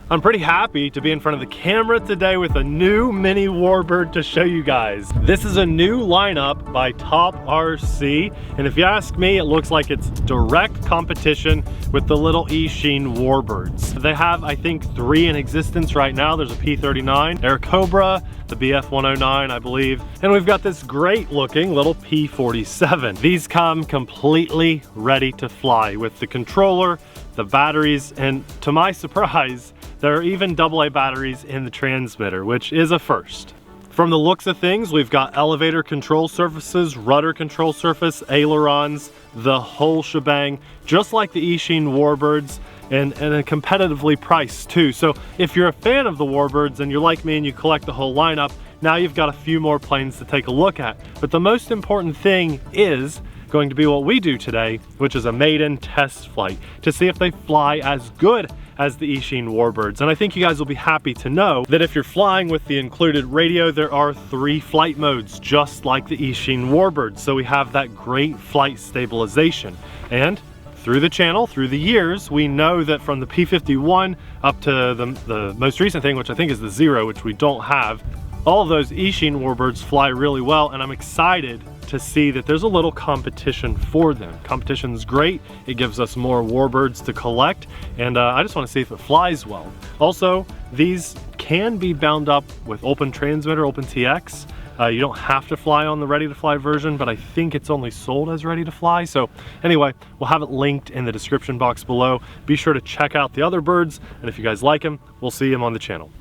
I'm pretty happy to be in front of the camera today with a new mini Warbird to show you guys. This is a new lineup by Top RC, and if you ask me, it looks like it's direct competition with the little Eachine Warbirds. They have, I think, 3 in existence right now. There's a P39, Air Cobra, the BF109, I believe, and we've got this great looking little P47. These come completely ready to fly with the controller, the batteries, and to my surprise, there are even AA batteries in the transmitter, which is a first. From the looks of things, we've got elevator control surfaces, rudder control surface, ailerons, the whole shebang, just like the Eachine Warbirds, and a competitively priced too. So if you're a fan of the Warbirds and you're like me and you collect the whole lineup, now you've got a few more planes to take a look at. But the most important thing is going to be what we do today, which is a maiden test flight to see if they fly as good as the Eachine Warbirds. And I think you guys will be happy to know that if you're flying with the included radio, there are 3 flight modes, just like the Eachine Warbirds. So we have that great flight stabilization. And through the channel, through the years, we know that from the P51 up to the most recent thing, which I think is the 0, which we don't have, all of those Eachine Warbirds fly really well, and I'm excited to see that there's a little competition for them. Competition's great, it gives us more Warbirds to collect, and I just want to see if it flies well. Also, these can be bound up with Open Transmitter, Open TX. You don't have to fly on the ready to fly version, but I think it's only sold as ready to fly. So anyway, we'll have it linked in the description box below. Be sure to check out the other birds, and if you guys like them, we'll see them on the channel.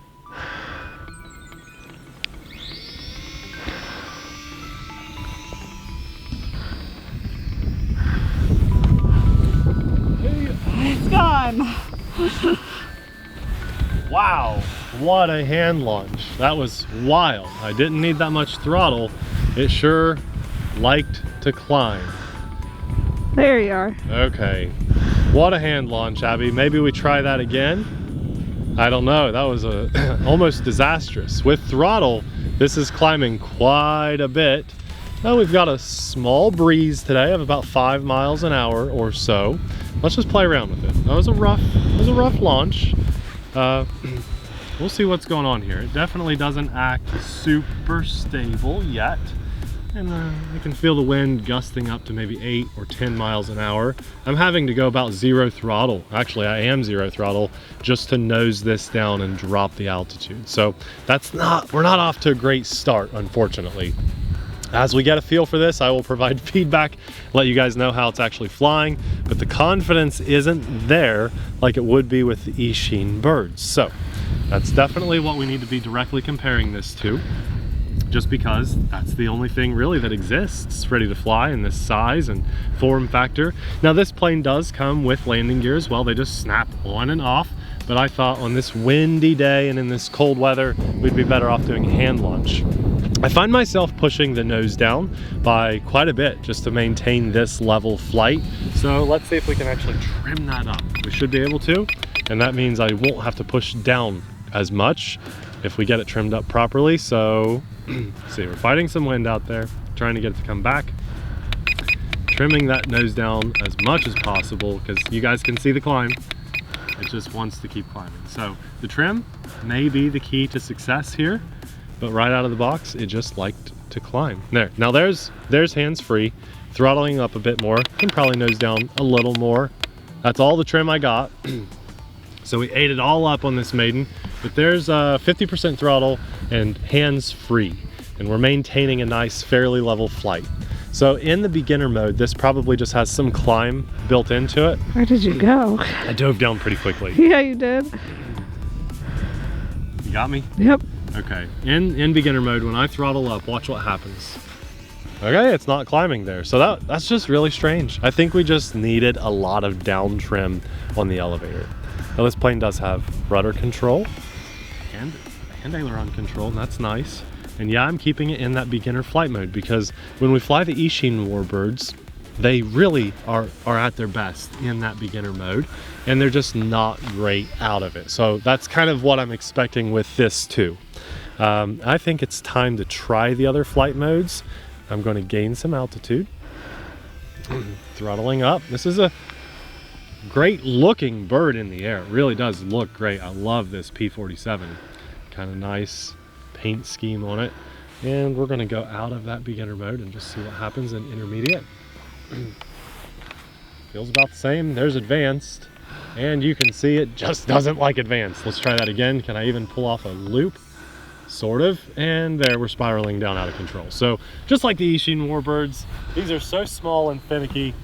It's gone. Wow, what a hand launch. That was wild. I didn't need that much throttle. It sure liked to climb. There you are. Okay, what a hand launch, Abby. Maybe we try that again? I don't know, that was almost disastrous. With throttle, this is climbing quite a bit. Now we've got a small breeze today of about 5 miles an hour or so. Let's just play around with it. That was a rough launch. We'll see what's going on here. It definitely doesn't act super stable yet. And I can feel the wind gusting up to maybe 8 or 10 miles an hour. I'm having to go about 0 throttle. Actually, I am 0 throttle just to nose this down and drop the altitude. So we're not off to a great start, unfortunately. As we get a feel for this, I will provide feedback, let you guys know how it's actually flying, but the confidence isn't there like it would be with the Eachine birds. So that's definitely what we need to be directly comparing this to, just because that's the only thing really that exists ready to fly in this size and form factor. Now this plane does come with landing gear as well. They just snap on and off, but I thought on this windy day and in this cold weather, we'd be better off doing a hand launch. I find myself pushing the nose down by quite a bit just to maintain this level flight. So let's see if we can actually trim that up. We should be able to, and that means I won't have to push down as much if we get it trimmed up properly. So see, we're fighting some wind out there, trying to get it to come back. Trimming that nose down as much as possible because you guys can see the climb. It just wants to keep climbing. So the trim may be the key to success here. But right out of the box, it just liked to climb. There, now there's hands-free, throttling up a bit more, can probably nose down a little more. That's all the trim I got. So we ate it all up on this maiden, but there's 50% throttle and hands-free, and we're maintaining a nice, fairly level flight. So in the beginner mode, this probably just has some climb built into it. Where did you go? I dove down pretty quickly. Yeah, you did. You got me? Yep. Okay, in beginner mode, when I throttle up, watch what happens. Okay, it's not climbing there. So that's just really strange. I think we just needed a lot of down trim on the elevator. Now this plane does have rudder control and aileron control, and that's nice. And yeah, I'm keeping it in that beginner flight mode because when we fly the Eachine Warbirds, they really are at their best in that beginner mode, and they're just not great out of it. So that's kind of what I'm expecting with this too. I think it's time to try the other flight modes. I'm going to gain some altitude, throttling up. This is a great looking bird in the air. It really does look great. I love this P47. Kind of nice paint scheme on it. And we're gonna go out of that beginner mode and just see what happens in intermediate. Feels about the same. There's advanced. And you can see it just doesn't like advanced. Let's try that again. Can I even pull off a loop? Sort of. And there, we're spiraling down out of control. So just like the Eachine Warbirds, these are so small and finicky.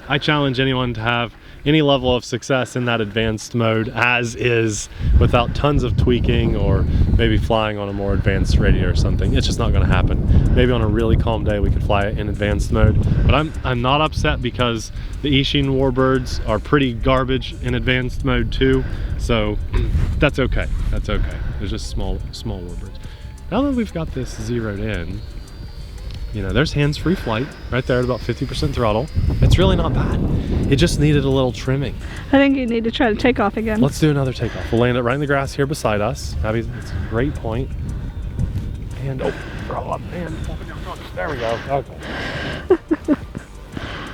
I challenge anyone to have any level of success in that advanced mode as is, without tons of tweaking or maybe flying on a more advanced radio or something. It's just not going to happen. Maybe on a really calm day we could fly it in advanced mode, but I'm not upset because the Eachine Warbirds are pretty garbage in advanced mode too, so that's okay. That's okay. They're just small warbirds. Now that we've got this zeroed in, you know, there's hands-free flight right there at about 50% throttle. It's really not bad. It just needed a little trimming. I think you need to try to take off again. Let's do another takeoff. We'll land it right in the grass here beside us. Abby, it's a great point. And, oh, throw up, and there we go. Okay.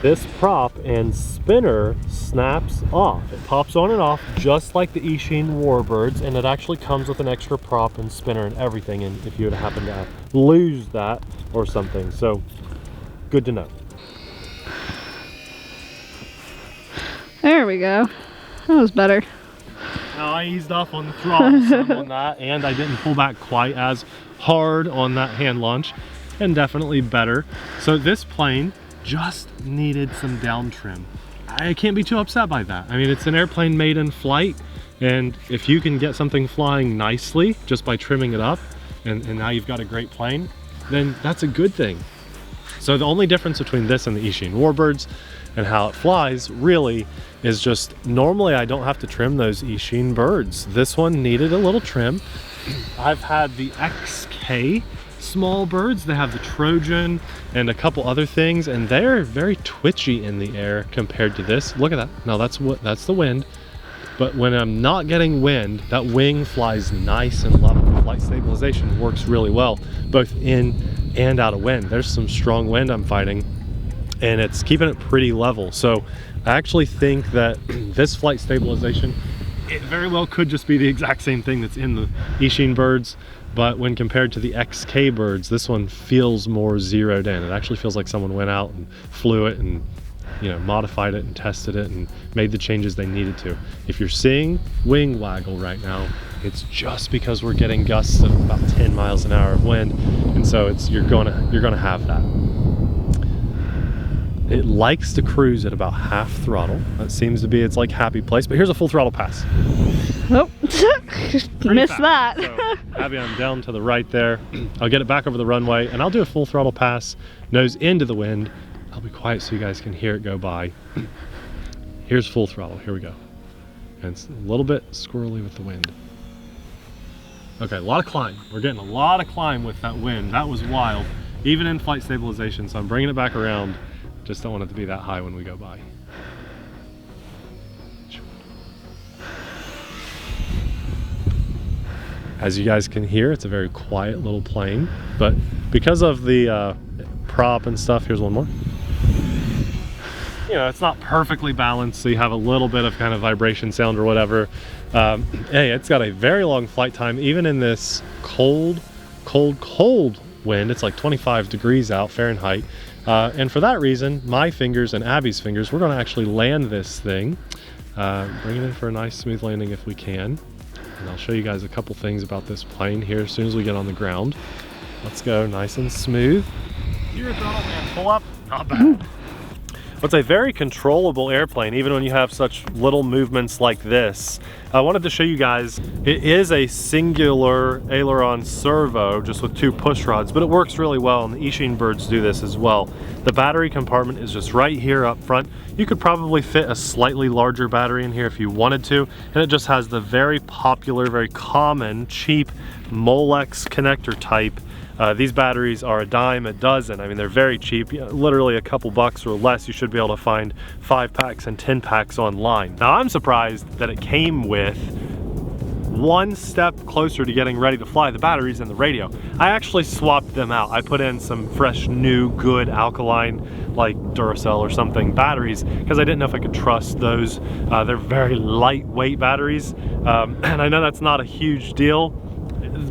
This prop and spinner snaps off. It pops on and off just like the Eachine Warbirds, and it actually comes with an extra prop and spinner and everything, and if you would happen to lose that or something. So, good to know. There we go. That was better. Now I eased off on the throttle some on that, and I didn't pull back quite as hard on that hand launch, and definitely better. So this plane just needed some down trim. I can't be too upset by that. I mean, it's an airplane made in flight, and if you can get something flying nicely just by trimming it up, and now you've got a great plane, then that's a good thing. So the only difference between this and the Eachine Warbirds and how it flies really is just, normally I don't have to trim those Eachine birds. This one needed a little trim. I've had the XK small birds. They have the Trojan and a couple other things, and they're very twitchy in the air compared to this. Look at that. No, that's the wind. But when I'm not getting wind, that wing flies nice and level. Flight stabilization works really well, both in and out of wind. There's some strong wind I'm fighting, and it's keeping it pretty level. So I actually think that this flight stabilization, it very well could just be the exact same thing that's in the Eachine birds, but when compared to the XK birds, this one feels more zeroed in. It actually feels like someone went out and flew it and, you know, modified it and tested it and made the changes they needed to. If you're seeing wing waggle right now, it's just because we're getting gusts of about 10 miles an hour of wind, and so you're gonna have that. It likes to cruise at about half throttle. That seems to be its like happy place, but here's a full throttle pass. Oh, missed that. So, Abby, I'm down to the right there. I'll get it back over the runway, and I'll do a full throttle pass, nose into the wind. I'll be quiet so you guys can hear it go by. Here's full throttle, here we go. And it's a little bit squirrely with the wind. Okay, a lot of climb. We're getting a lot of climb with that wind. That was wild, even in flight stabilization, so I'm bringing it back around. Just don't want it to be that high when we go by. As you guys can hear, it's a very quiet little plane, but because of the prop and stuff, here's one more. You know, it's not perfectly balanced, so you have a little bit of kind of vibration sound or whatever. Hey, it's got a very long flight time, even in this cold wind. It's like 25 degrees out Fahrenheit. And for that reason, my fingers and Abby's fingers, we're going to actually land this thing. Bring it in for a nice smooth landing if we can. And I'll show you guys a couple things about this plane here as soon as we get on the ground. Let's go nice and smooth. Zero throttle and pull up, not bad. It's a very controllable airplane, even when you have such little movements like this. I wanted to show you guys, it is a singular aileron servo, just with 2 push rods, but it works really well, and the Eachine birds do this as well. The battery compartment is just right here up front. You could probably fit a slightly larger battery in here if you wanted to, and it just has the very popular, very common, cheap Molex connector type. These batteries are a dime a dozen. I mean, they're very cheap, literally a couple bucks or less. You should be able to find 5 packs and 10 packs online. Now, I'm surprised that it came with one step closer to getting ready to fly, the batteries and the radio. I actually swapped them out. I put in some fresh, new, good alkaline, like Duracell or something batteries, because I didn't know if I could trust those. They're very lightweight batteries, and I know that's not a huge deal,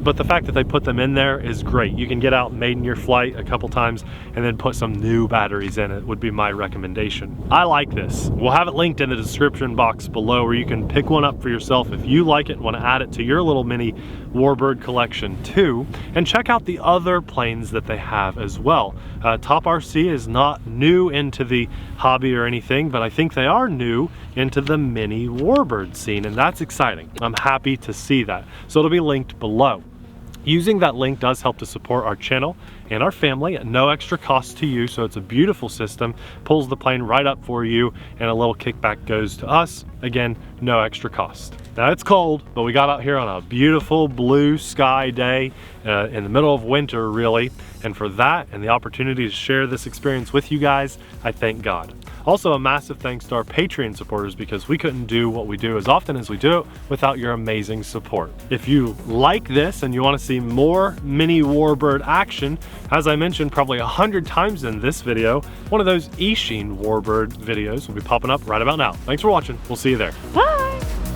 but the fact that they put them in there is great. You can get out maiden your flight a couple times and then put some new batteries in it, would be my recommendation. I like this. We'll have it linked in the description box below where you can pick one up for yourself if you like it and want to add it to your little mini Warbird collection too. And check out the other planes that they have as well. Top RC is not new into the hobby or anything, but I think they are new into the mini Warbird scene, and that's exciting. I'm happy to see that. So it'll be linked below. Using that link does help to support our channel and our family at no extra cost to you, so it's a beautiful system, pulls the plane right up for you, and a little kickback goes to us. Again, no extra cost. Now it's cold, but we got out here on a beautiful blue sky day in the middle of winter, really, and for that and the opportunity to share this experience with you guys, I thank God. Also, a massive thanks to our Patreon supporters, because we couldn't do what we do as often as we do it without your amazing support. If you like this and you want to see more mini Warbird action, as I mentioned probably 100 times in this video, one of those Eachine Warbird videos will be popping up right about now. Thanks for watching. We'll see you there. Bye.